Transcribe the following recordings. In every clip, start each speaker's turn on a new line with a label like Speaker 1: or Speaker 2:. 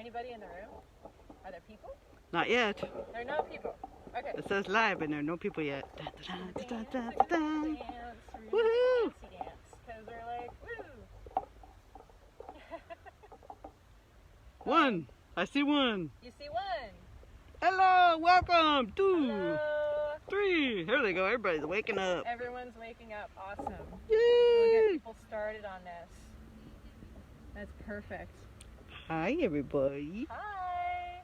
Speaker 1: anybody in the room? Are there people?
Speaker 2: Not yet.
Speaker 1: There are no people. Okay.
Speaker 2: It says live, and there are no people yet. Dun, dun, dun, dun, dun, dun, dun.
Speaker 1: Dance,
Speaker 2: Woohoo!
Speaker 1: fancy dance, because we're like, woo!
Speaker 2: One. I see one.
Speaker 1: You see one.
Speaker 2: Hello. Welcome. Two.
Speaker 1: Hello.
Speaker 2: Three. Here they go. Everybody's waking up.
Speaker 1: Everyone's waking up. Awesome.
Speaker 2: Yay!
Speaker 1: We'll get people started on this. That's perfect.
Speaker 2: Hi, everybody.
Speaker 1: Hi.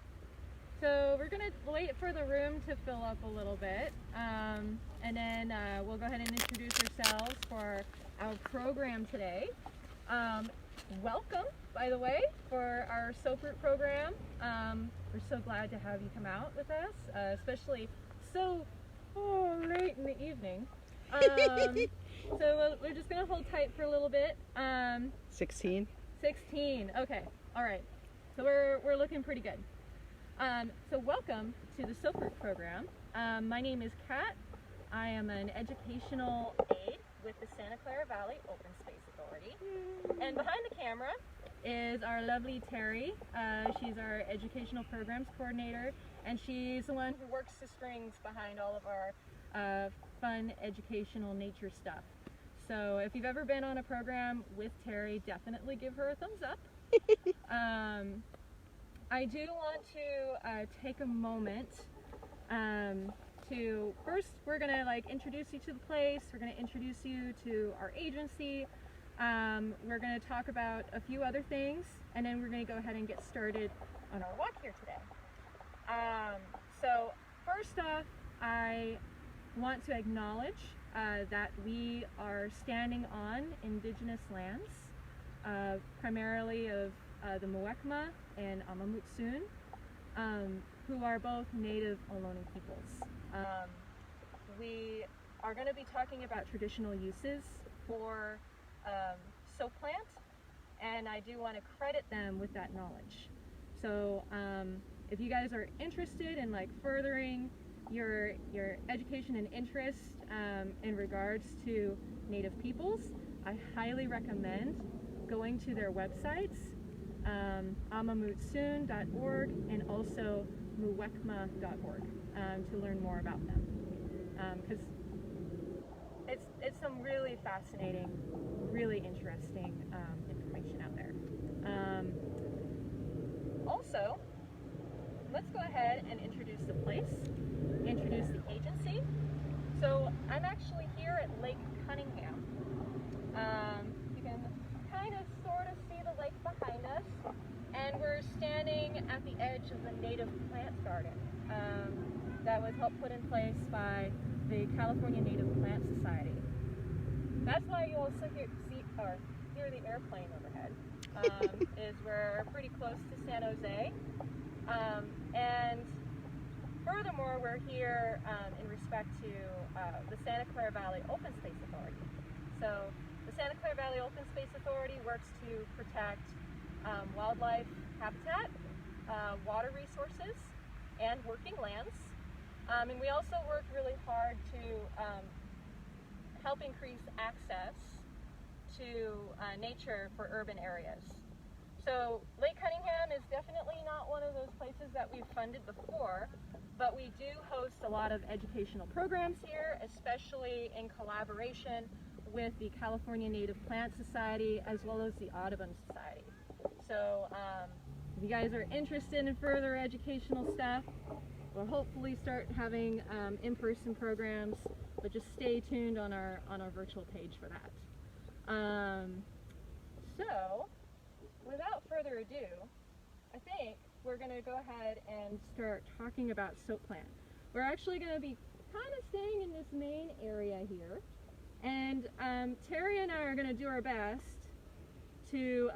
Speaker 1: So we're gonna wait for the room to fill up a little bit, and then we'll go ahead and introduce ourselves for our program today. Welcome, by the way, for our Soaproot program. We're so glad to have you come out with us, especially so late in the evening. So we're just gonna hold tight for a little bit.
Speaker 2: 16.
Speaker 1: 16. Okay. All right. So we're looking pretty good. So welcome to the Soaproot program. My name is Kat. I am an educational aide with the Santa Clara Valley Open Space Authority. And behind the camera is our lovely Terry. She's our educational programs coordinator, and she's the one who works the strings behind all of our fun educational nature stuff. So if you've ever been on a program with Terry, definitely give her a thumbs up. I do want to take a moment to first, we're gonna introduce you to the place. We're gonna introduce you to our agency. We're gonna talk about a few other things, and then we're gonna go ahead and get started on our walk here today. So first off, I want to acknowledge that we are standing on indigenous lands, primarily of the Muwekma and Amamutsun, who are both native Ohlone peoples. We are going to be talking about traditional uses for soap plant, and I do want to credit them with that knowledge. So if you guys are interested in furthering your education and interest in regards to native peoples, I highly recommend going to their websites, amamutsun.org and also muwekma.org, to learn more about them, because it's some really fascinating, really interesting information out there. Also, let's go ahead and introduce the place, introduce the agency. So I'm actually here at Lake Cunningham. You can kind of sort of see the lake behind us, and we're standing at the edge of the native plant garden that was helped put in place by the California Native Plant Society. That's why you also hear the airplane overhead, is we're pretty close to San Jose. And furthermore, we're here in respect to the Santa Clara Valley Open Space Authority. So the Santa Clara Valley Open Space Authority works to protect wildlife habitat, water resources, and working lands. And we also work really hard to help increase access to nature for urban areas. So Lake Cunningham is definitely not one of those places that we've funded before, but we do host a lot of educational programs here, especially in collaboration with the California Native Plant Society as well as the Audubon Society. So if you guys are interested in further educational stuff, we'll hopefully start having in-person programs, but just stay tuned on our virtual page for that. So without further ado, I think we're going to go ahead and start talking about soap plant. We're actually going to be kind of staying in this main area here, and Terry and I are going to do our best to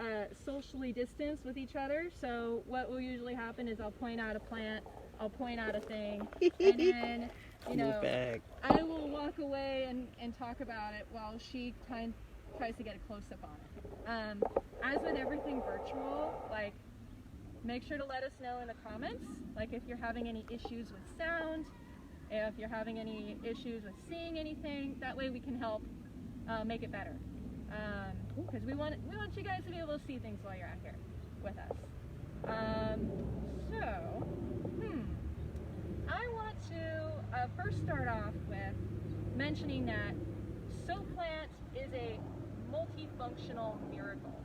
Speaker 1: socially distance with each other. So what will usually happen is I'll point out a plant, I'll point out a thing, and then I will walk away and talk about it while she tries to get a close-up on it. As with everything virtual, make sure to let us know in the comments, if you're having any issues with sound, if you're having any issues with seeing anything. That way we can help make it better. Because we want you guys to be able to see things while you're out here with us. I want to first start off with mentioning that soap plant is a multifunctional miracle.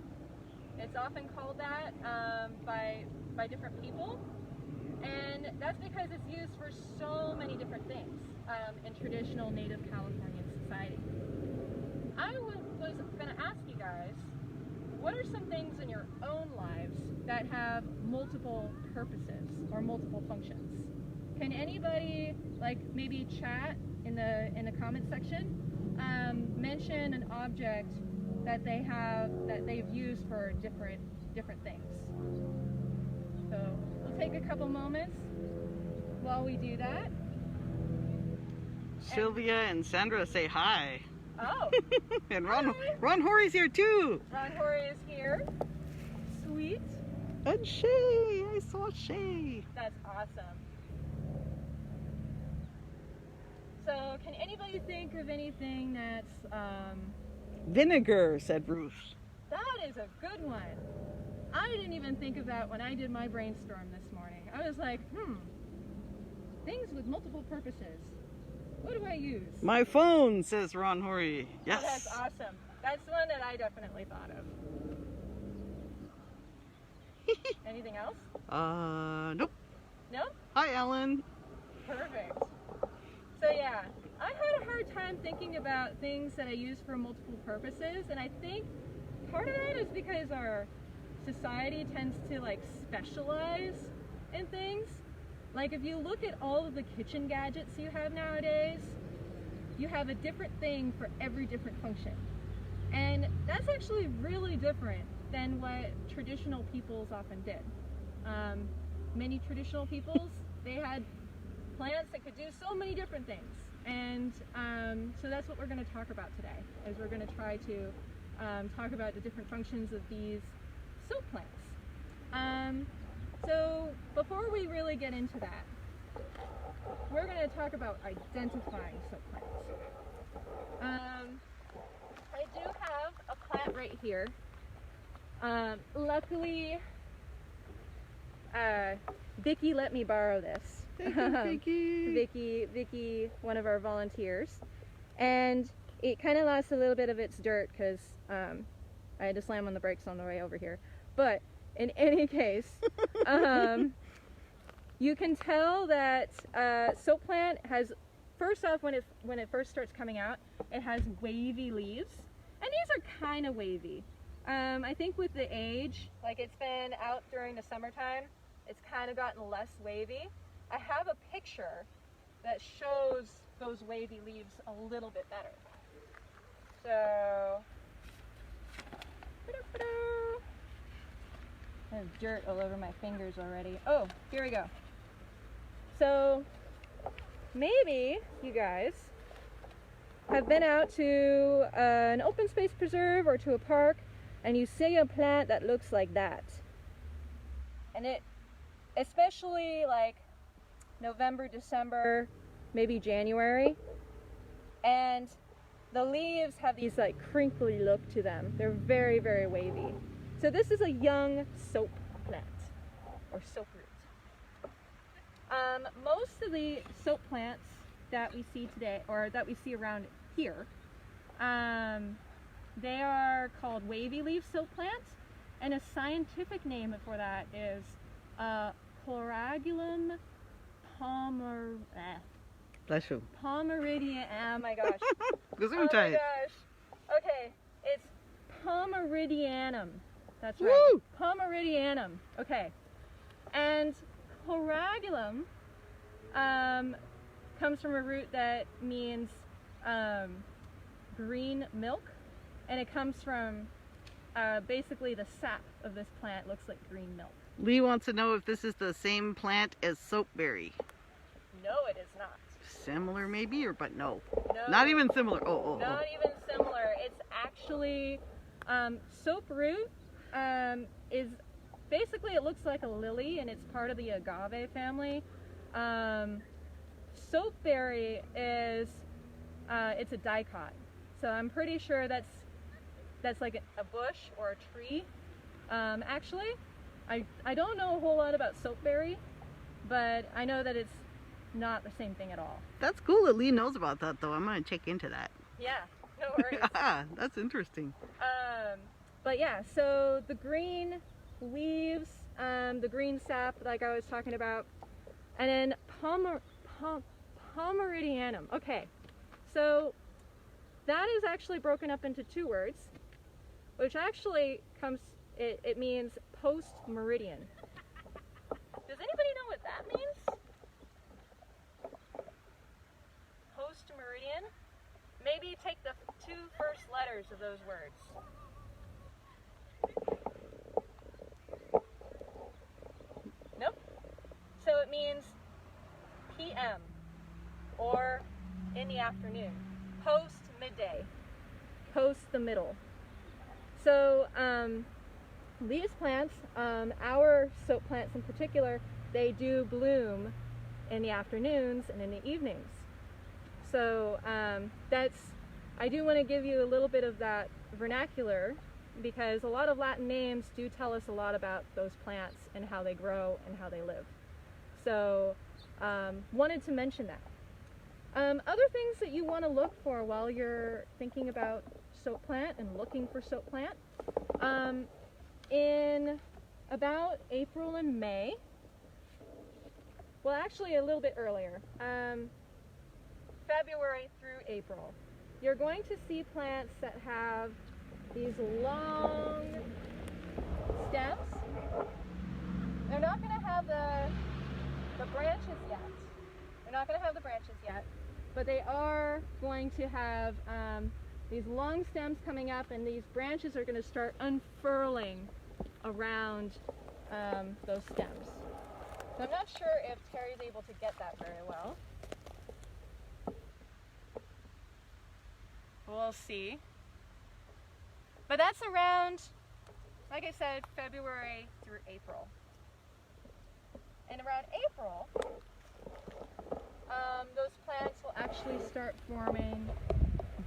Speaker 1: It's often called that by different people, and that's because it's used for so many different things in traditional Native Californian society. I was going to ask you guys, what are some things in your own lives that have multiple purposes or multiple functions? Can anybody, like maybe chat in the comment section, mention an object that they've used for different things? So we'll take a couple moments while we do that.
Speaker 2: Sylvia and Sandra say hi.
Speaker 1: Oh.
Speaker 2: And Ron Horry's here too.
Speaker 1: Ron Horry is here. Sweet.
Speaker 2: And Shay. I saw Shay.
Speaker 1: That's awesome. So, can anybody think of anything that's
Speaker 2: Vinegar, said Ruth.
Speaker 1: That is a good one. I didn't even think of that when I did my brainstorm this morning. I was like, things with multiple purposes. What do I use?
Speaker 2: My phone, says Ron Horry. Yes.
Speaker 1: Oh, that's awesome. That's one that I definitely thought of. Anything else?
Speaker 2: Nope.
Speaker 1: No?
Speaker 2: Hi, Ellen.
Speaker 1: Perfect. So yeah, I had a hard time thinking about things that I use for multiple purposes, and I think part of that is because our society tends to like specialize in things. Like if you look at all of the kitchen gadgets you have nowadays, you have a different thing for every different function. And that's actually really different than what traditional peoples often did. Many traditional peoples, they had plants that could do so many different things. And so that's what we're going to talk about today, is we're going to try to talk about the different functions of these soap plants. So before we really get into that, we're going to talk about identifying soap plants. I do have a plant right here. Luckily, Vicky let me borrow this. Vicky, one of our volunteers. And it kind of lost a little bit of its dirt because I had to slam on the brakes on the way over here. But in any case, you can tell that soap plant has, first off, when it first starts coming out, it has wavy leaves, and these are kind of wavy. I think with the age, like it's been out during the summertime, it's kind of gotten less wavy. I have a picture that shows those wavy leaves a little bit better. So, there's dirt all over my fingers already. Oh, here we go. So, maybe you guys have been out to an open space preserve or to a park and you see a plant that looks like that. And it, especially like November, December, maybe January, and the leaves have these like crinkly look to them. They're very, very wavy. So this is a young soap plant, or soap root. Most of the soap plants that we see today, or that we see around here, they are called wavy leaf soap plants, and a scientific name for that is Chloragulum
Speaker 2: Bless you.
Speaker 1: Pomeridian. Oh my gosh.
Speaker 2: Oh
Speaker 1: my gosh. Okay, it's Pomeridianum. That's right.
Speaker 2: Woo!
Speaker 1: Pomeridianum. Okay. And chloragulum comes from a root that means green milk, and it comes from basically the sap of this plant looks like green milk.
Speaker 2: Lee wants to know if this is the same plant as soapberry.
Speaker 1: No, it is not.
Speaker 2: Similar maybe, but no.
Speaker 1: No.
Speaker 2: Not even similar.
Speaker 1: Not even similar. It's actually, soaproot is basically, it looks like a lily and it's part of the agave family. Soapberry is, it's a dicot. So I'm pretty sure that's like a bush or a tree, actually. I don't know a whole lot about soapberry, but I know that it's not the same thing at all.
Speaker 2: That's cool that Lee knows about that, though. I'm going to check into that.
Speaker 1: Yeah, no worries.
Speaker 2: That's interesting.
Speaker 1: But yeah, so the green leaves, the green sap like I was talking about, and then Pomeranianum. Okay, so that is actually broken up into two words, which actually it means post-meridian. Does anybody know what that means? Post-meridian? Maybe take the two first letters of those words. Nope. So it means PM, or in the afternoon, post midday, post the middle. So these plants, our soap plants in particular, they do bloom in the afternoons and in the evenings. So I do want to give you a little bit of that vernacular, because a lot of Latin names do tell us a lot about those plants and how they grow and how they live. So wanted to mention that. Other things that you want to look for while you're thinking about soap plant and looking for soap plant, in about April and May, well actually a little bit earlier, February through April, you're going to see plants that have these long stems. They're not going to have the branches yet. They're not going to have the branches yet, but they are going to have these long stems coming up, and these branches are going to start unfurling around those stems. So I'm not sure if Terry's able to get that very well. We'll see. But that's around, like I said, February through April. And around April, those plants will actually start forming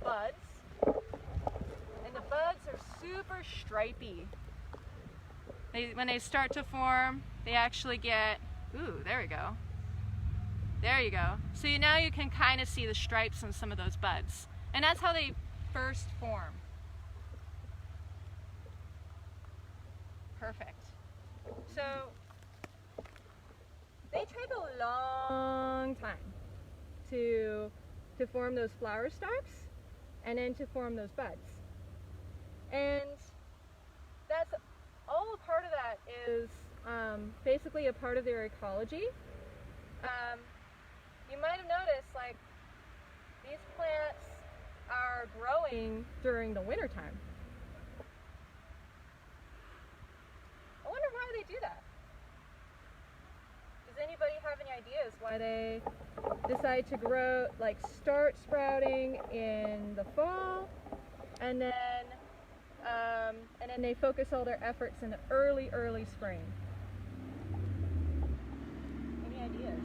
Speaker 1: buds. And the buds are super stripy. When they start to form, they actually get, ooh, there we go. There you go. So now you can kind of see the stripes on some of those buds. And that's how they first form. Perfect. So they take a long time to form those flower stalks and then to form those buds. And that's all a part of that is basically a part of their ecology. You might have noticed, like, these plants are growing during the winter time. I wonder why they do that. Does anybody have any ideas why they decide to grow, like start sprouting in the fall, and then they focus all their efforts in the early spring? Any ideas?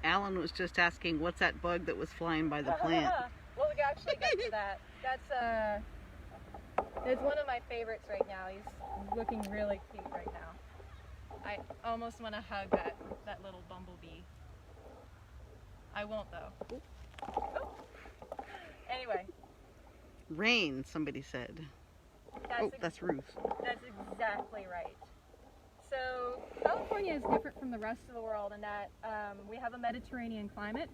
Speaker 2: Alan was just asking, what's that bug that was flying by the plant?
Speaker 1: Well, we actually get to that. It's one of my favorites right now. He's looking really cute right now. I almost want to hug that little bumblebee. I won't though. Oh. Anyway.
Speaker 2: Rain, somebody said. That's Ruth.
Speaker 1: That's exactly right. So California is different from the rest of the world in that we have a Mediterranean climate.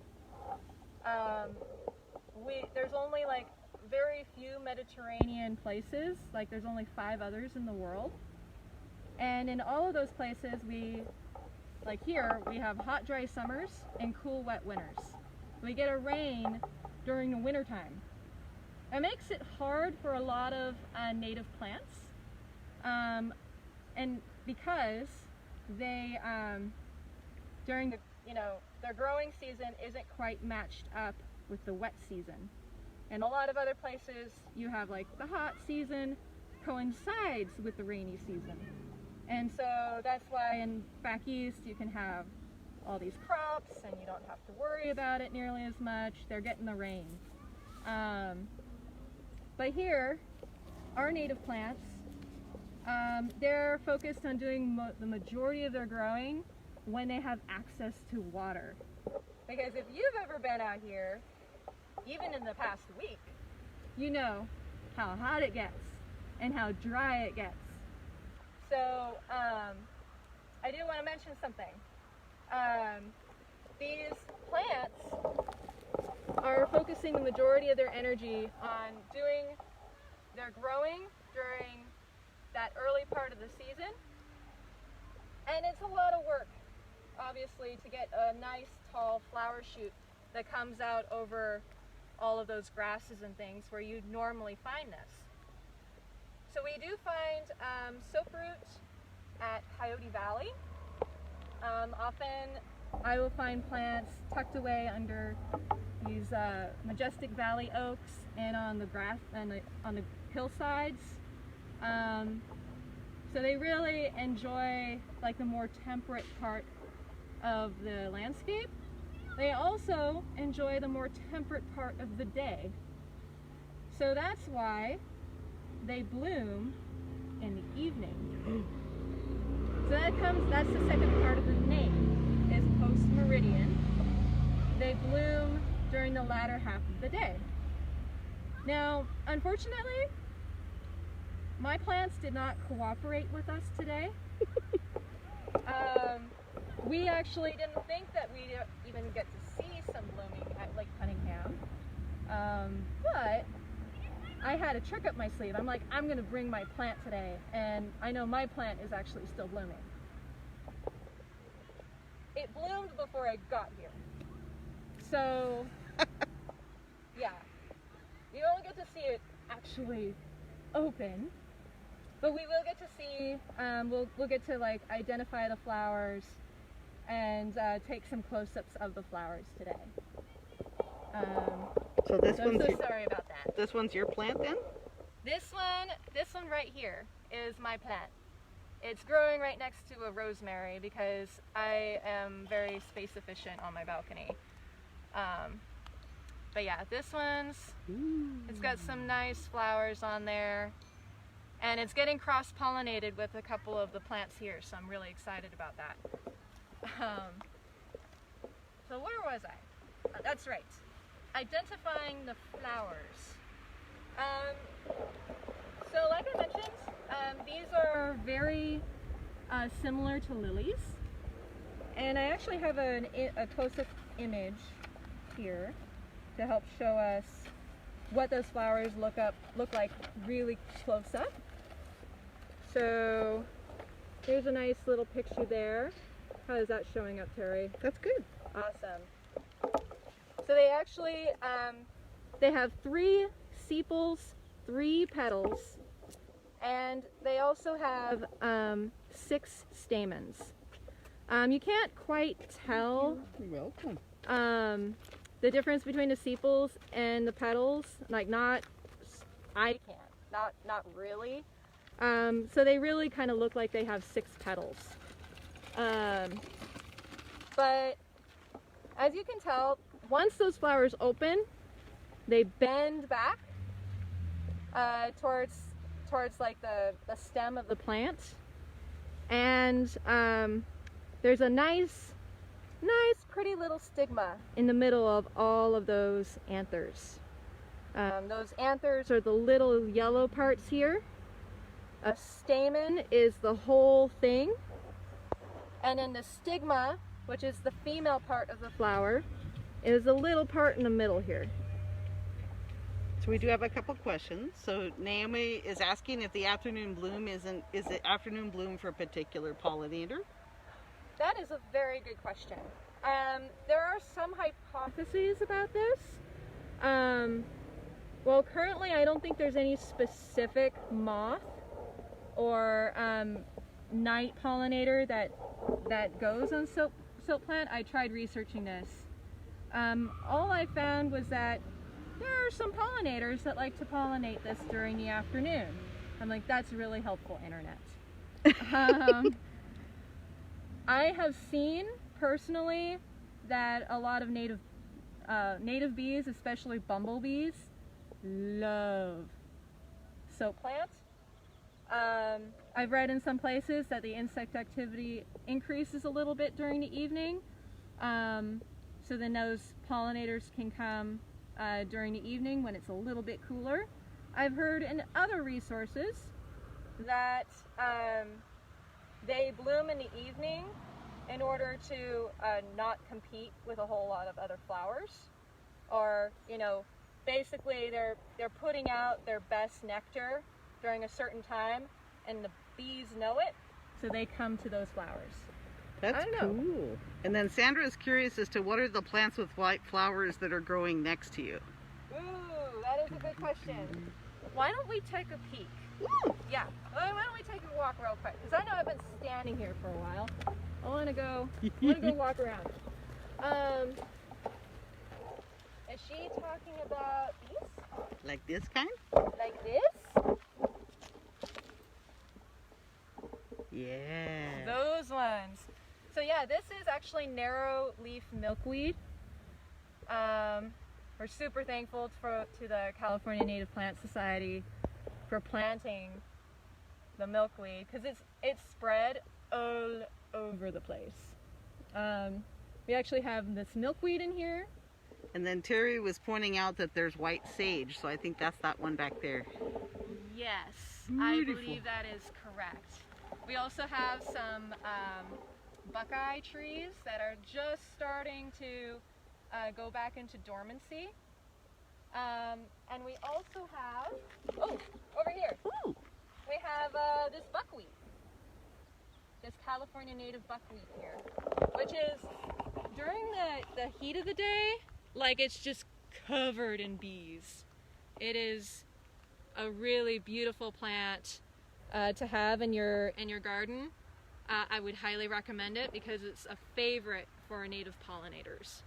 Speaker 1: There's only like very few Mediterranean places, like there's only 5 others in the world. And in all of those places, like here, we have hot, dry summers and cool, wet winters. We get a rain during the winter time. It makes it hard for a lot of native plants. And because they, during the, their growing season isn't quite matched up with the wet season. And a lot of other places, you have like the hot season coincides with the rainy season. And so that's why in back east you can have all these crops and you don't have to worry about it nearly as much. They're getting the rain. But here, our native plants, They're focused on doing the majority of their growing when they have access to water. Because if you've ever been out here, even in the past week, you know how hot it gets and how dry it gets. So I do want to mention something. These plants are focusing the majority of their energy on doing their growing during that early part of the season. And it's a lot of work, obviously, to get a nice tall flower shoot that comes out over all of those grasses and things where you'd normally find this. So we do find soaproot at Coyote Valley. Often I will find plants tucked away under these majestic valley oaks and on the grass and on the hillsides. So they really enjoy like the more temperate part of the landscape. They also enjoy the more temperate part of the day. So that's why they bloom in the evening. So that's the second part of the name, is post-meridian. They bloom during the latter half of the day. Now, unfortunately, my plants did not cooperate with us today. We actually didn't think that we'd even get to see some blooming at Lake Cunningham. But I had a trick up my sleeve. I'm like, I'm going to bring my plant today, and I know my plant is actually still blooming. It bloomed before I got here. So, yeah. You don't get to see it actually open, but we will get to see, we'll get to like identify the flowers and take some close-ups of the flowers today.
Speaker 2: So this
Speaker 1: I'm
Speaker 2: one's
Speaker 1: so sorry about that.
Speaker 2: This one's your plant then?
Speaker 1: This one right here is my plant. It's growing right next to a rosemary because I am very space efficient on my balcony. But yeah, this one's, it's got some nice flowers on there, and it's getting cross-pollinated with a couple of the plants here, so I'm really excited about that. So where was I? That's right. Identifying the flowers. So like I mentioned, these are very similar to lilies, and I actually have a close-up image here to help show us what those flowers look like really close up. So here's a nice little picture there. How is that showing up, Terry?
Speaker 2: That's good.
Speaker 1: Awesome. So they actually, they have 3 sepals, 3 petals, and they also have 6 stamens. You can't quite tell
Speaker 2: You're welcome.
Speaker 1: The difference between the sepals and the petals. Like I can't, not really. So they really kind of look like they have 6 petals. But as you can tell, once those flowers open, they bend back towards like the stem of the plant, and there's a nice pretty little stigma in the middle of all of those anthers. Those anthers are the little yellow parts here. A stamen is the whole thing, and then the stigma, which is the female part of the flower, is a little part in the middle here.
Speaker 2: So we do have a couple questions. So Naomi is asking if the afternoon bloom is it afternoon bloom for a particular pollinator?
Speaker 1: That is a very good question. There are some hypotheses about this. Well, currently I don't think there's any specific moth or night pollinator that goes on soap plant. I tried researching this. All I found was that there are some pollinators that like to pollinate this during the afternoon. I'm like, that's really helpful, internet. I have seen personally that a lot of native bees, especially bumblebees, love soap plants. I've read in some places that the insect activity increases a little bit during the evening. So then those pollinators can come during the evening when it's a little bit cooler. I've heard in other resources that they bloom in the evening in order to not compete with a whole lot of other flowers, or basically they're putting out their best nectar during a certain time, and the bees know it, so they come to those flowers.
Speaker 2: That's cool. And then Sandra is curious as to what are the plants with white flowers that are growing next to you?
Speaker 1: Ooh, that is a good question. Why don't we take a peek?
Speaker 2: Ooh.
Speaker 1: Yeah, why don't we take a walk real quick? Because I know I've been standing here for a while. I want to go walk around. Is she talking about these?
Speaker 2: Like this kind?
Speaker 1: Like this?
Speaker 2: Yeah.
Speaker 1: Those ones. So yeah, this is actually narrow leaf milkweed. We're super thankful to the California Native Plant Society for planting the milkweed, because it's spread all over the place. We actually have this milkweed in here.
Speaker 2: And then Terry was pointing out that there's white sage, so I think that's that one back there.
Speaker 1: Yes,
Speaker 2: Beautiful.
Speaker 1: I believe that is correct. We also have some buckeye trees that are just starting to go back into dormancy. And we also have, over here,
Speaker 2: Ooh.
Speaker 1: we have this buckwheat. This California native buckwheat here, which is during the heat of the day, like it's just covered in bees. It is a really beautiful plant to have in your garden. I would highly recommend it because it's a favorite for native pollinators.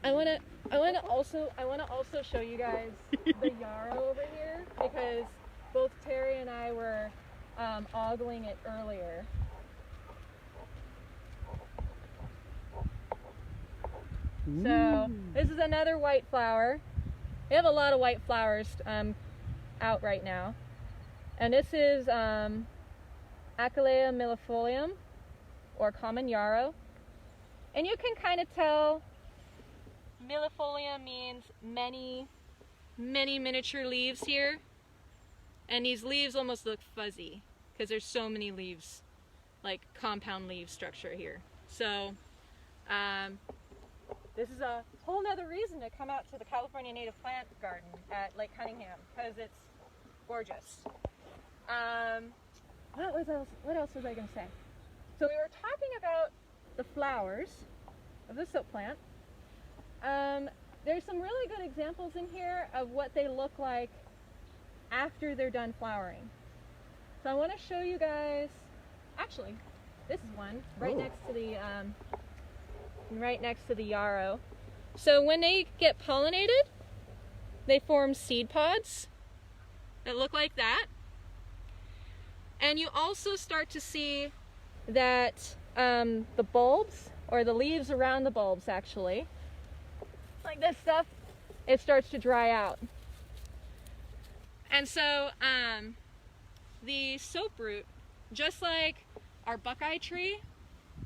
Speaker 1: I want to also show you guys the yarrow over here, because both Terry and I were ogling it earlier. So this is another white flower. We have a lot of white flowers out right now. And this is Kalia millefolium, or common yarrow. And you can kind of tell millefolium means many miniature leaves here. And these leaves almost look fuzzy because there's so many leaves, like compound leaf structure here. So this is a whole nother reason to come out to the California Native Plant Garden at Lake Cunningham, because it's gorgeous. What else was I going to say? So we were talking about the flowers of the soap plant. There's some really good examples in here of what they look like after they're done flowering. So I want to show you guys, actually, this is one right next to the yarrow. So when they get pollinated, they form seed pods that look like that. And you also start to see that the bulbs, or the leaves around the bulbs actually, like this stuff, it starts to dry out. And so the soaproot, just like our buckeye tree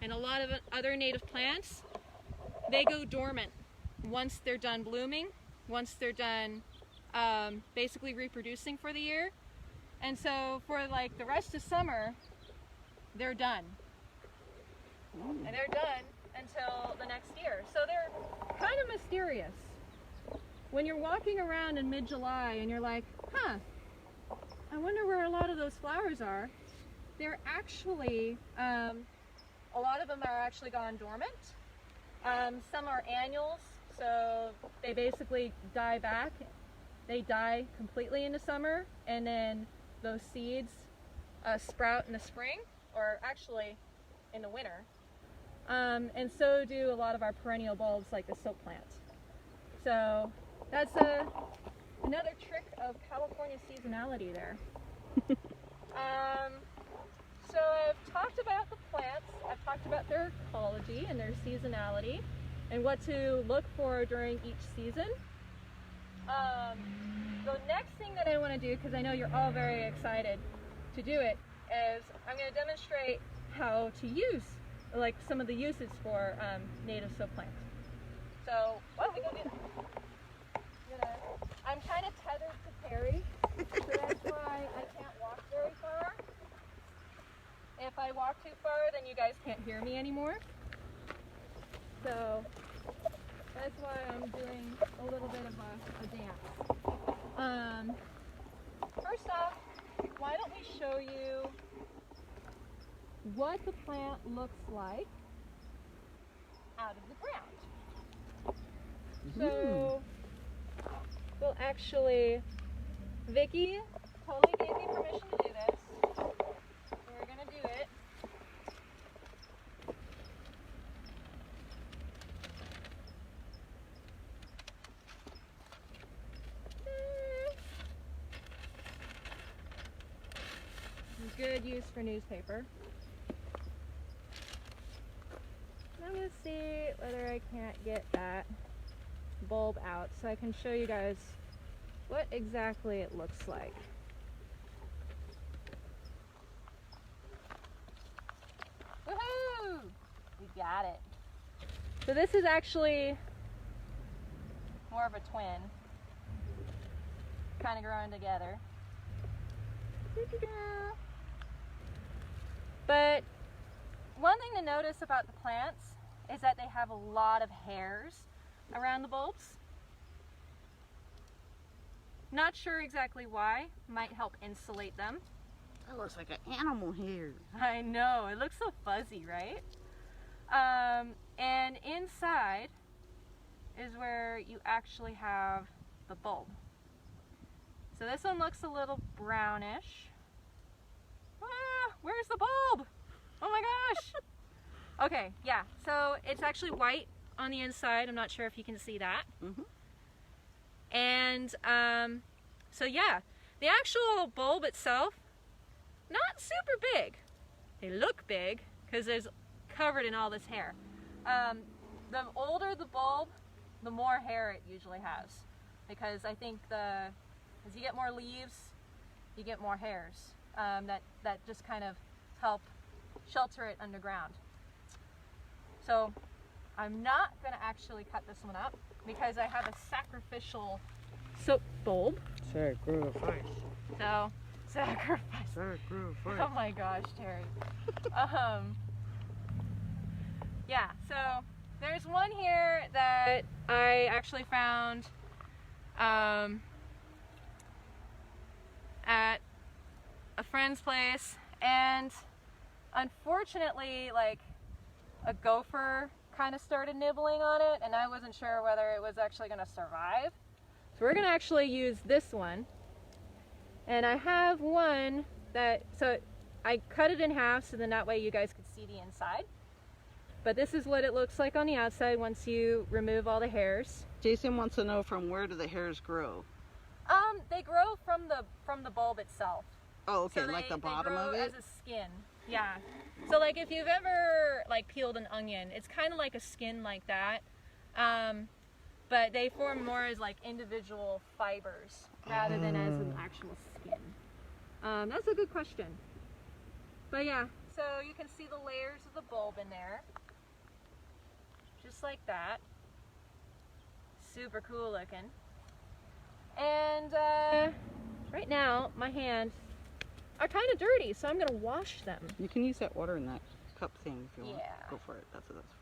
Speaker 1: and a lot of other native plants, they go dormant once they're done blooming, once they're done basically reproducing for the year. And so for like the rest of summer, they're done. And they're done until the next year. So they're kind of mysterious. When you're walking around in mid-July and you're like, I wonder where a lot of those flowers are. They're actually, a lot of them are actually gone dormant. Some are annuals, so they basically die back. They die completely in the summer, and then those seeds sprout in the spring, or actually in the winter. And so do a lot of our perennial bulbs like the soap plant. So that's another trick of California seasonality there. So I've talked about the plants, I've talked about their ecology and their seasonality and what to look for during each season. The next thing that I want to do, because I know you're all very excited to do it, is I'm going to demonstrate how to use, like, some of the uses for native soap plants. So, what we gonna do? I'm kind of tethered to Terry, so that's why I can't walk very far. If I walk too far, then you guys can't hear me anymore. So that's why I'm doing a little bit of a dance. First off, why don't we show you what the plant looks like out of the ground. So we'll actually, Vicky totally gave me permission to do this. We're gonna do it. Good use for newspaper. I'm gonna see whether I can't get that bulb out so I can show you guys what exactly it looks like. Woohoo! We got it. So this is actually more of a twin, kind of growing together. But one thing to notice about the plants is that they have a lot of hairs around the bulbs. Not sure exactly why. Might help insulate them.
Speaker 2: That looks like an animal hair.
Speaker 1: I know, it looks so fuzzy, right? And inside is where you actually have the bulb. So this one looks a little brownish. Ah, where's the bulb? Oh my gosh. Okay, yeah, so it's actually white on the inside. I'm not sure if you can see that. And so yeah, the actual bulb itself, not super big. They look big because there's covered in all this hair. The older the bulb, the more hair it usually has, because I think as you get more leaves, you get more hairs that just kind of help shelter it underground. So I'm not going to actually cut this one up because I have a sacrificial soap bulb.
Speaker 2: Sacrifice.
Speaker 1: So, sacrifice.
Speaker 2: Sacrifice.
Speaker 1: Oh my gosh, Terry. Yeah, so there's one here that I actually found at a friend's place, and unfortunately, like, a gopher kind of started nibbling on it, and I wasn't sure whether it was actually going to survive. So we're going to actually use this one. And I have one that, so I cut it in half so then that way you guys could see the inside. But this is what it looks like on the outside once you remove all the hairs.
Speaker 2: Jason wants to know, from where do the hairs grow?
Speaker 1: They grow from the bulb itself.
Speaker 2: Oh, okay,
Speaker 1: So
Speaker 2: like the bottom
Speaker 1: they grow
Speaker 2: of it?
Speaker 1: as a skin. Yeah. So like if you've ever like peeled an onion, it's kind of like a skin like that. But they form more as like individual fibers rather than as an actual skin. That's a good question. But yeah, so you can see the layers of the bulb in there. Just like that. Super cool looking. And right now, my hands are kind of dirty, so I'm going to wash them.
Speaker 2: You can use that water in that cup thing if you want.
Speaker 1: Yeah.
Speaker 2: Go for it. That's what that's for.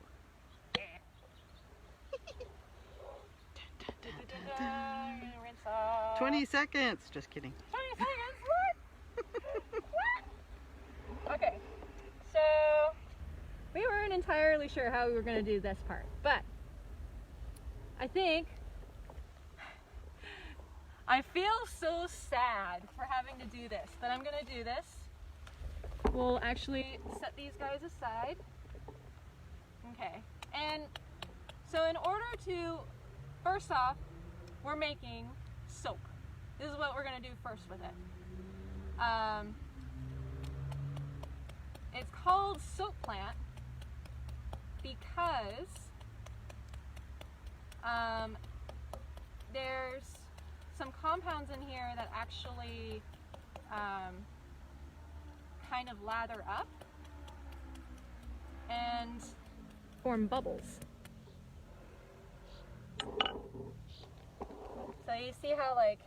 Speaker 1: I'm gonna rinse off.
Speaker 2: 20 seconds. Just kidding.
Speaker 1: 20 seconds? What? Okay, so we weren't entirely sure how we were going to do this part, but I think I feel so sad for having to do this, but I'm going to do this. We'll actually set these guys aside. Okay, and so in order to, first off, we're making soap. This is what we're going to do first with it. It's called soap plant because there's some compounds in here that actually kind of lather up and form bubbles. So you see how like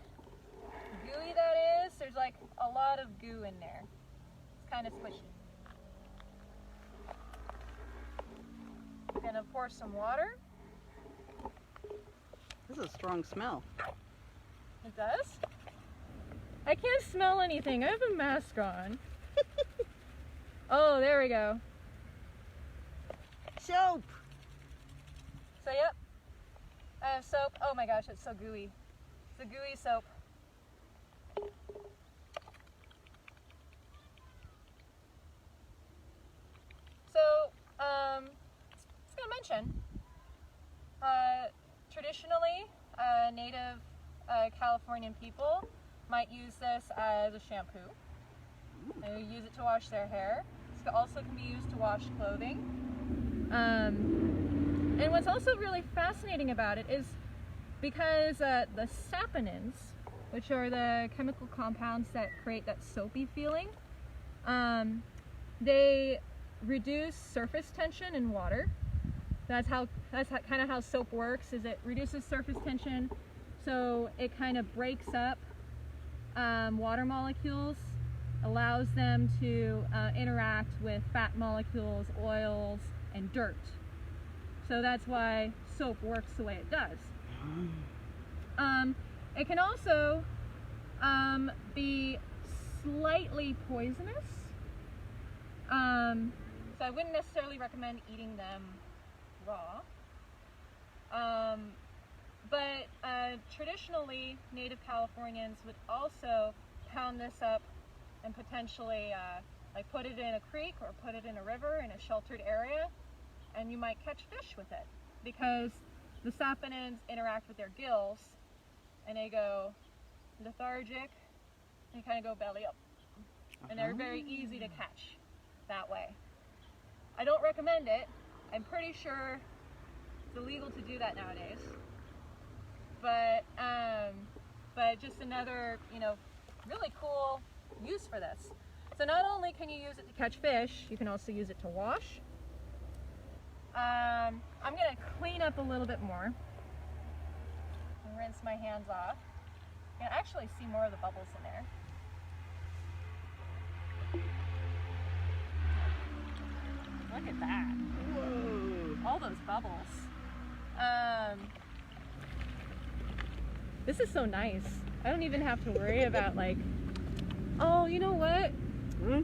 Speaker 1: gooey that is? There's like a lot of goo in there. It's kind of squishy. I'm gonna pour some water.
Speaker 2: This is a strong smell.
Speaker 1: It does? I can't smell anything. I have a mask on. Oh, there we go.
Speaker 2: Soap!
Speaker 1: So yep, I have soap. Oh my gosh, it's so gooey. It's a gooey soap. So, I was gonna mention, traditionally, native Californian people might use this as a shampoo. They use it to wash their hair. It also can be used to wash clothing. And what's also really fascinating about it is because the saponins, which are the chemical compounds that create that soapy feeling, they reduce surface tension in water. That's kind of how soap works. Is it reduces surface tension, so it kind of breaks up water molecules, allows them to interact with fat molecules, oils, and dirt. So that's why soap works the way it does. It can also be slightly poisonous. So I wouldn't necessarily recommend eating them raw. But traditionally, native Californians would also pound this up and potentially like put it in a creek or put it in a river in a sheltered area, and you might catch fish with it because the saponins interact with their gills and they go lethargic and kind of go belly up. And they're very easy to catch that way. I don't recommend it. I'm pretty sure it's illegal to do that nowadays. But just another, really cool use for this. So not only can you use it to catch fish, you can also use it to wash. I'm going to clean up a little bit more and rinse my hands off. You can actually see more of the bubbles in there. Look at that.
Speaker 2: Whoa.
Speaker 1: All those bubbles. This is so nice. I don't even have to worry about like, oh, you know what?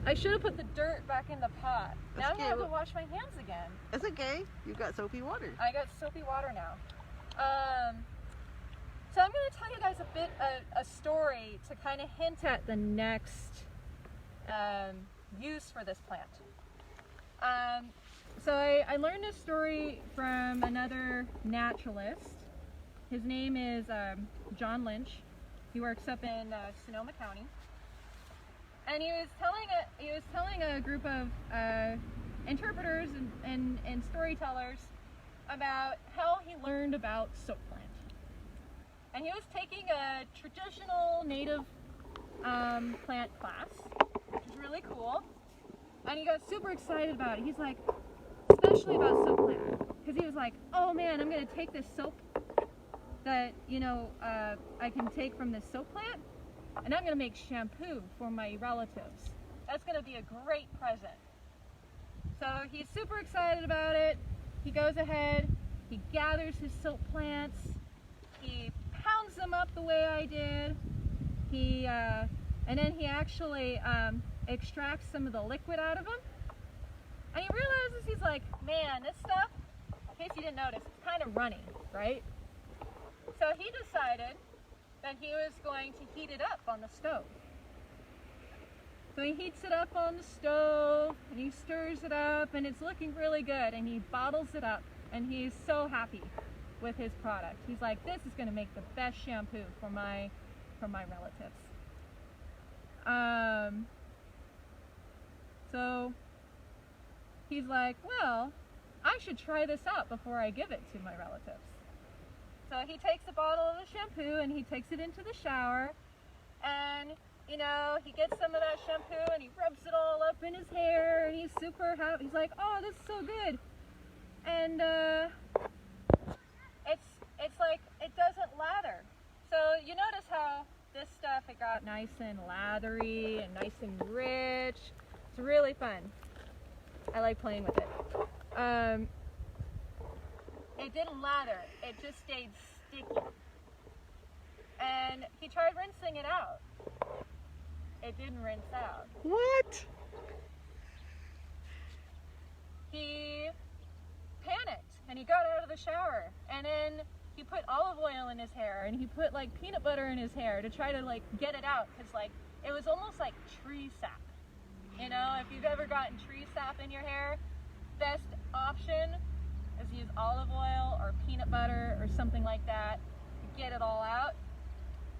Speaker 1: I should have put the dirt back in the pot. Now I'm going to have to wash my hands again.
Speaker 2: That's okay. You've got soapy water.
Speaker 1: I got soapy water now. So I'm going to tell you guys a story to kind of hint at the next use for this plant. So I learned this story from another naturalist. His name is John Lynch. He works up in Sonoma County. And he was telling a group of interpreters and storytellers about how he learned about soap plant. And he was taking a traditional native plant class, which is really cool. And he got super excited about it. He's like, especially about soap plant, because he was like, oh man, I'm going to take this soap that I can take from this soap plant, and I'm going to make shampoo for my relatives. That's going to be a great present. So he's super excited about it. He goes ahead, he gathers his soap plants, he pounds them up the way I did, and then he actually extracts some of the liquid out of them. And he realizes, he's like, man, this stuff, in case you didn't notice, it's kind of runny, right? So he decided that he was going to heat it up on the stove. So he heats it up on the stove, and he stirs it up, and it's looking really good, and he bottles it up, and he's so happy with his product. He's like, this is going to make the best shampoo for my relatives. So he's like, well, I should try this out before I give it to my relatives. So he takes a bottle of the shampoo and he takes it into the shower, and you know, he gets some of that shampoo and he rubs it all up in his hair, and he's super happy. He's like, oh, this is so good. And it's like, it doesn't lather. So you notice how this stuff, it got nice and lathery and nice and rich. It's really fun. I like playing with it. It didn't lather, it just stayed sticky. And he tried rinsing it out. It didn't rinse out.
Speaker 2: What?
Speaker 1: He panicked and he got out of the shower, and then he put olive oil in his hair and he put like peanut butter in his hair to try to like get it out, because like it was almost like tree sap. You know, if you've ever gotten tree sap in your hair, best option is use olive oil or peanut butter or something like that to get it all out.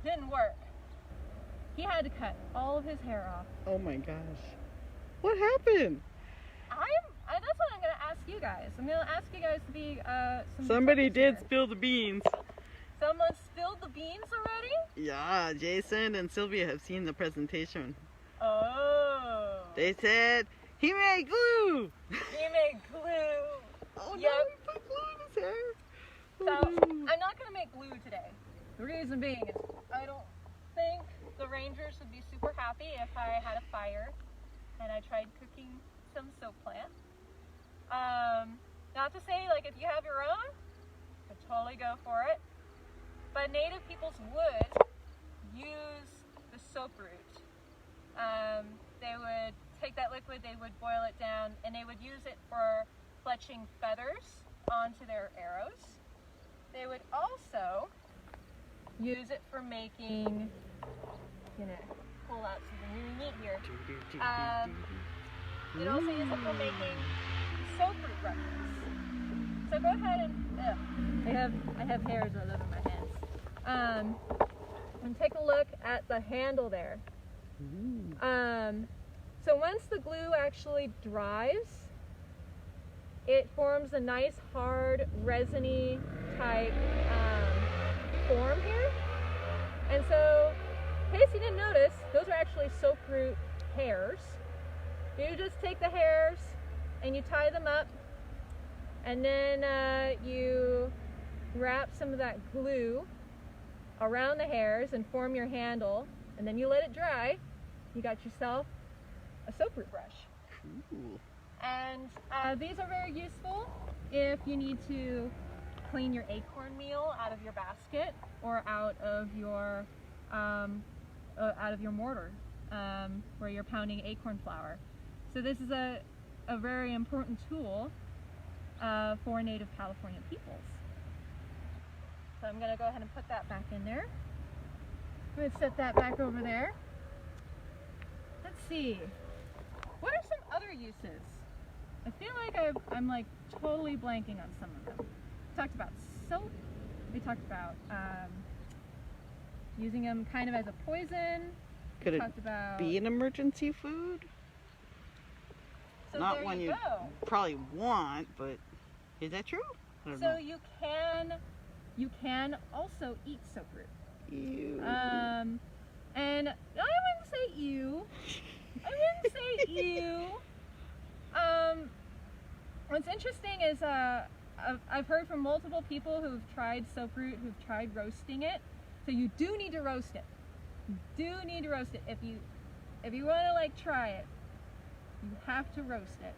Speaker 1: Didn't work. He had to cut all of his hair off.
Speaker 2: Oh my gosh. What happened?
Speaker 1: That's what I'm going to ask you guys. I'm going to ask you guys to be
Speaker 2: Somebody did
Speaker 1: here.
Speaker 2: spill the beans.
Speaker 1: Someone spilled the beans already?
Speaker 2: Yeah, Jason and Sylvia have seen the presentation.
Speaker 1: Oh.
Speaker 2: They said, he made glue!
Speaker 1: He made glue.
Speaker 2: Oh
Speaker 1: Yep.
Speaker 2: no, he put glue in his hair.
Speaker 1: So, I'm not going to make glue today. The reason being is I don't think the Rangers would be super happy if I had a fire and I tried cooking some soap plant. Not to say, like, if you have your own, I'd totally go for it. But native peoples would use the soap root. They would take that liquid, they would boil it down, and they would use it for fletching feathers onto their arrows. They would also use it for making, gonna pull out something really neat here. You'd also use it for making soaproot brushes. So go ahead and, I have hairs all over my hands. And take a look at the handle there. So once the glue actually dries, it forms a nice hard resiny type form here. And so, in case you didn't notice, those are actually soaproot hairs. You just take the hairs and you tie them up, and then you wrap some of that glue around the hairs and form your handle, and then you let it dry. You got yourself a soaproot brush.
Speaker 2: Cool.
Speaker 1: And these are very useful if you need to clean your acorn meal out of your basket or out of your mortar where you're pounding acorn flour. So this is a very important tool for native California peoples. So I'm going to go ahead and put that back in there. I'm going to set that back over there. Let's see. What are some other uses? I feel like I'm like totally blanking on some of them. We talked about soap. We talked about using them kind of as a poison.
Speaker 2: Could it
Speaker 1: talked about
Speaker 2: be an emergency food?
Speaker 1: So
Speaker 2: Not
Speaker 1: there
Speaker 2: one
Speaker 1: you
Speaker 2: you
Speaker 1: go.
Speaker 2: probably want, but is that true? I don't
Speaker 1: So
Speaker 2: know.
Speaker 1: you can also eat soaproot.
Speaker 2: Ew.
Speaker 1: And I wouldn't say ew. I wouldn't say ew. What's interesting is I've heard from multiple people who've tried soaproot, who've tried roasting it. So you do need to roast it. You do need to roast it. If you want to like try it, you have to roast it.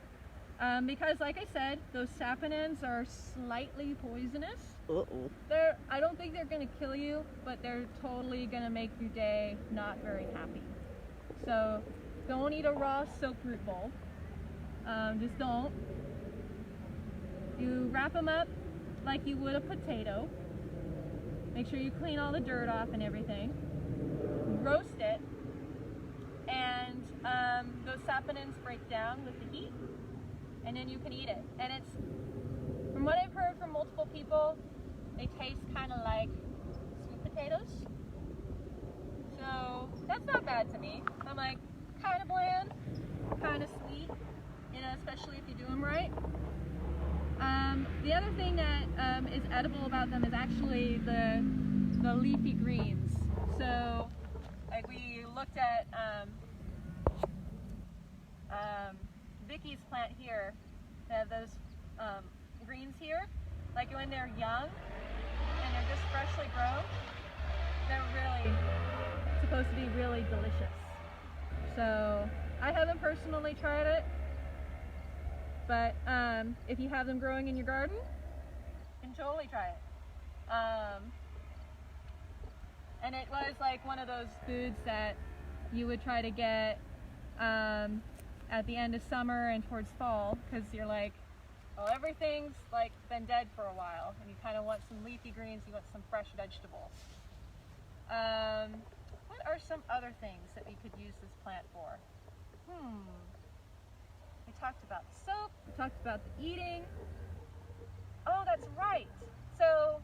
Speaker 1: Because like I said, those saponins are slightly poisonous.
Speaker 2: Uh-oh.
Speaker 1: I don't think they're gonna kill you, but they're totally gonna make your day not very happy. So don't eat a raw soaproot bowl. Just don't. You wrap them up like you would a potato. Make sure you clean all the dirt off and everything. Roast it, and those saponins break down with the heat, and then you can eat it. And it's, from what I've heard from multiple people, they taste kind of like sweet potatoes. So that's not bad to me. I'm like, kind of bland, kind of sweet, you know, especially if you do them right. The other thing that is edible about them is actually the leafy greens. So, like we looked at Vicky's plant here. They have those greens here. Like when they're young and they're just freshly grown, they're really supposed to be really delicious. So I haven't personally tried it, but if you have them growing in your garden, you can totally try it. And it was like one of those foods that you would try to get at the end of summer and towards fall, because you're like, well, everything's like been dead for a while, and you kind of want some leafy greens, you want some fresh vegetables. What are some other things that we could use this plant for? We talked about the soap, we talked about the eating. Oh, that's right. So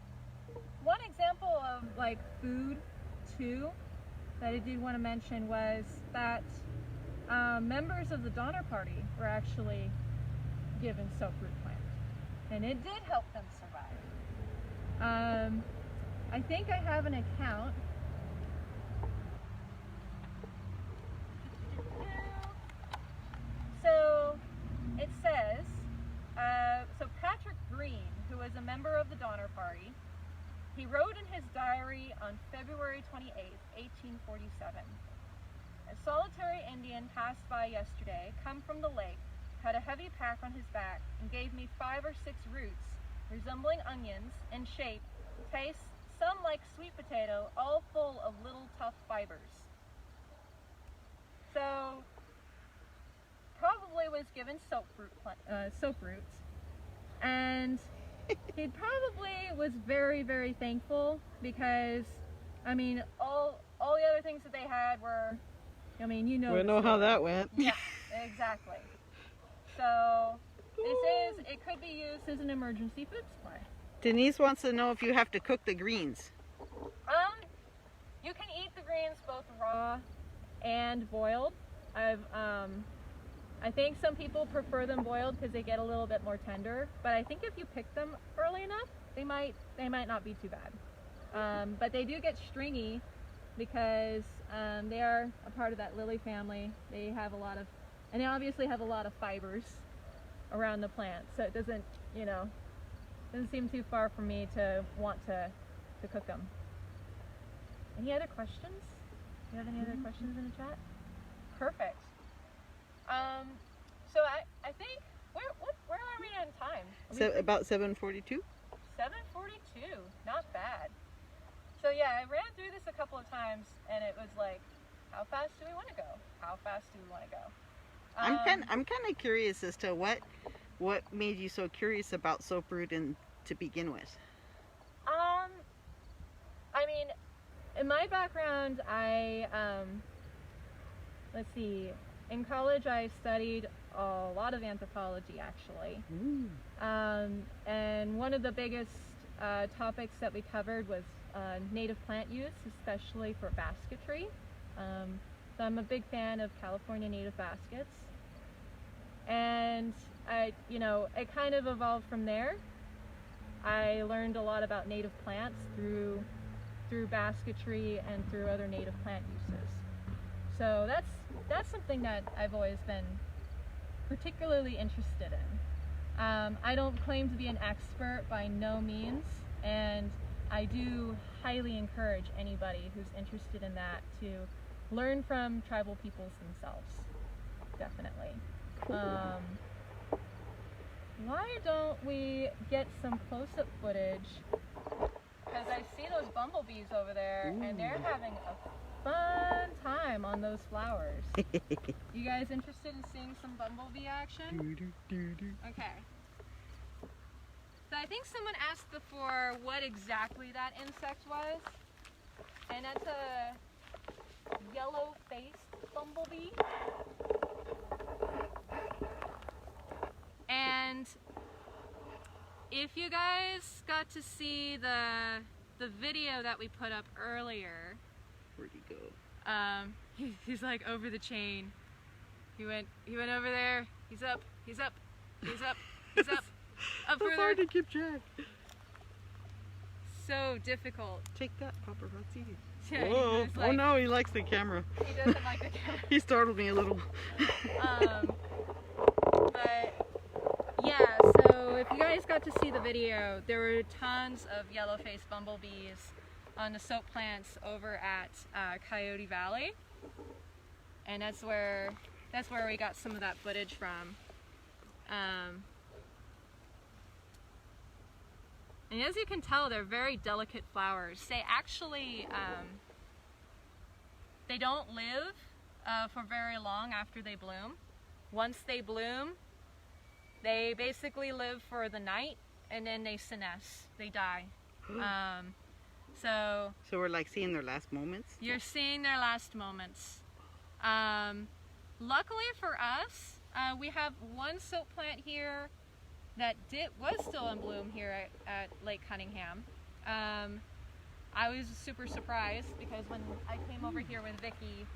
Speaker 1: one example of like food too that I did want to mention was that members of the Donner Party were actually given soaproot plant, and it did help them survive. I think I have an account. So it says, so Patrick Green, who was a member of the Donner Party, he wrote in his diary on February 28, 1847, a solitary Indian passed by yesterday, come from the lake, had a heavy pack on his back, and gave me 5 or 6 roots, resembling onions in shape, taste, some like sweet potato, all full of little tough fibers. So, probably was given soap roots, and he probably was very, very thankful, because, I mean, all the other things that they had were, I mean, you know.
Speaker 2: We know how that went.
Speaker 1: Yeah, exactly. So, it could be used as an emergency food supply.
Speaker 2: Denise wants to know if you have to cook the greens.
Speaker 1: You can eat the greens both raw and boiled. I think some people prefer them boiled because they get a little bit more tender, but I think if you pick them early enough, they might not be too bad. But they do get stringy because they are a part of that lily family. They have and they obviously have a lot of fibers around the plant, so it doesn't seem too far for me to want to cook them. Any other questions? Do you have any other questions in the chat? Perfect. So I think where are we on time?
Speaker 2: So about 7:42.
Speaker 1: 7:42. Not bad. So yeah, I ran through this a couple of times, and it was like, how fast do we want to go? How fast do we want to go?
Speaker 2: I'm kind of curious as to what made you so curious about soaproot to begin with.
Speaker 1: I mean, in my background, let's see, in college I studied a lot of anthropology, actually. And one of the biggest topics that we covered was native plant use, especially for basketry. So I'm a big fan of California native baskets. And it kind of evolved from there. I learned a lot about native plants through basketry and through other native plant uses. So that's something that I've always been particularly interested in. I don't claim to be an expert by no means, and I do highly encourage anybody who's interested in that to learn from tribal peoples themselves. Definitely. Why don't we get some close-up footage? Because I see those bumblebees over there, and they're having a fun time on those flowers. You guys interested in seeing some bumblebee action? Okay. So I think someone asked before what exactly that insect was, and that's a yellow-faced bumblebee. And if you guys got to see the video that we put up earlier,
Speaker 2: where'd he go?
Speaker 1: He's like over the chain. He went over there. He's up. He's up. He's up. He's up. Up
Speaker 2: so
Speaker 1: further.
Speaker 2: hard to keep track.
Speaker 1: so difficult.
Speaker 2: Take that, paparazzi.
Speaker 1: Yeah,
Speaker 2: Whoa.
Speaker 1: like,
Speaker 2: Oh no, he likes the camera.
Speaker 1: He doesn't like the camera.
Speaker 2: He startled me a little.
Speaker 1: But yeah, so if you guys got to see the video, there were tons of yellow-faced bumblebees on the soap plants over at Coyote Valley, and that's where we got some of that footage from. And as you can tell, they're very delicate flowers. They actually, they don't live for very long after they bloom. Once they bloom, they basically live for the night, and then they senesce, they die. So
Speaker 2: we're like seeing their last moments?
Speaker 1: You're seeing their last moments. Luckily for us, we have one soap plant here that was still in bloom here at Lake Cunningham. I was super surprised because when I came over here with Vicky,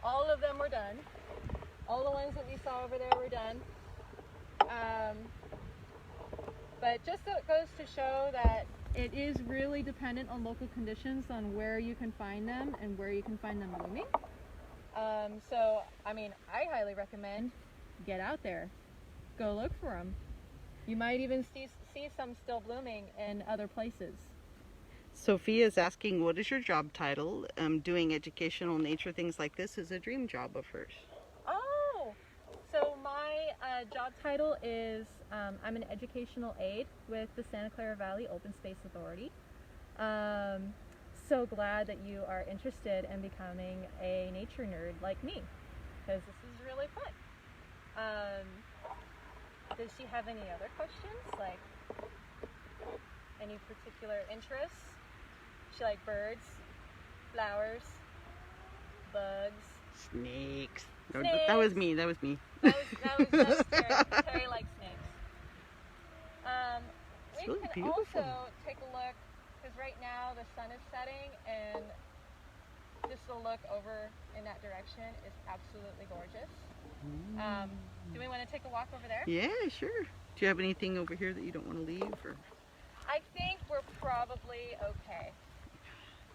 Speaker 1: all of them were done. All the ones that we saw over there were done. But just so it goes to show that it is really dependent on local conditions on where you can find them and where you can find them blooming. So, I mean, I highly recommend get out there. Go look for them. You might even see some still blooming in other places.
Speaker 2: Sophia's asking, what is your job title? Doing educational nature things like this is a dream job of hers.
Speaker 1: Oh! So my job title is, I'm an educational aide with the Santa Clara Valley Open Space Authority. So glad that you are interested in becoming a nature nerd like me, because this is really fun. Does she have any other questions? Like, any particular interests? She like birds, flowers, bugs,
Speaker 2: snakes.
Speaker 1: Snakes.
Speaker 2: That was me. That was
Speaker 1: Terry. Terry likes snakes. We
Speaker 2: really
Speaker 1: can
Speaker 2: beautiful.
Speaker 1: also take a look, because right now the sun is setting, and just a look over in that direction is absolutely gorgeous. Do we want to take a walk over there?
Speaker 2: Yeah, sure. Do you have anything over here that you don't want to leave? Or?
Speaker 1: I think we're probably okay.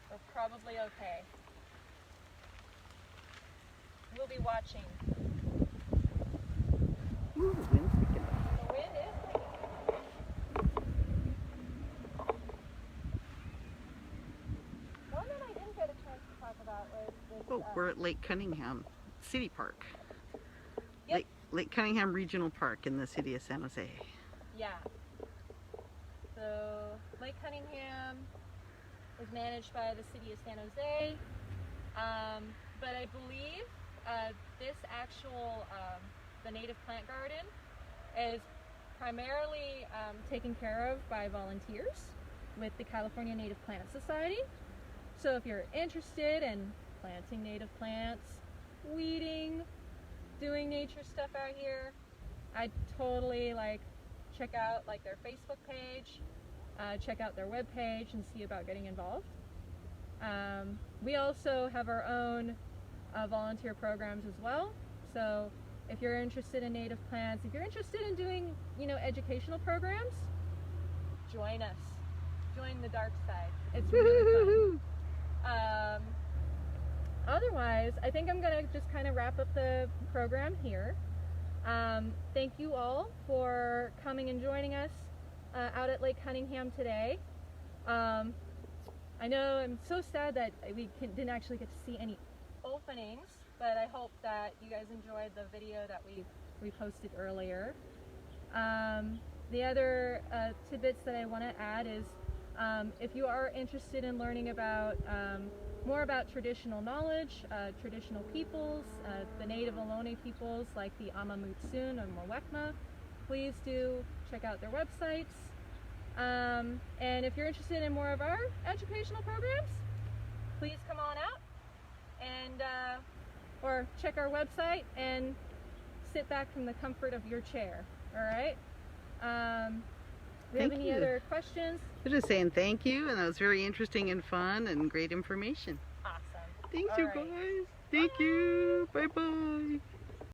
Speaker 1: We're probably okay. We'll be watching.
Speaker 2: Ooh, the wind's picking up.
Speaker 1: The wind is picking up. One that I didn't get a chance to talk about was this.
Speaker 2: Oh, we're at Lake Cunningham City Park.
Speaker 1: Yep.
Speaker 2: Lake Cunningham Regional Park in the city of San Jose.
Speaker 1: Yeah. So Lake Cunningham is managed by the city of San Jose, but I believe this actual, the native plant garden is primarily taken care of by volunteers with the California Native Plant Society. So if you're interested in planting native plants, weeding, doing nature stuff out here, I'd totally check out their Facebook page, check out their webpage and see about getting involved. We also have our own volunteer programs as well. So if you're interested in native plants, if you're interested in doing, educational programs, join us. Join the dark side. It's really fun. Otherwise, I think I'm gonna just kind of wrap up the program here. Thank you all for coming and joining us out at Lake Cunningham today. I know I'm so sad that we didn't actually get to see any openings, but I hope that you guys enjoyed the video that we posted earlier. The other tidbits that I want to add is if you are interested in learning about more about traditional knowledge, traditional peoples, the native Ohlone peoples like the Amamutsun and Mwekma, please do check out their websites. And if you're interested in more of our educational programs, please come on out and or check our website and sit back from the comfort of your chair. All right. Do we have any other questions?
Speaker 2: We're just saying thank you, and that was very interesting and fun and great information.
Speaker 1: Awesome.
Speaker 2: Thank
Speaker 1: All
Speaker 2: you
Speaker 1: right.
Speaker 2: guys. Thank you. Bye bye.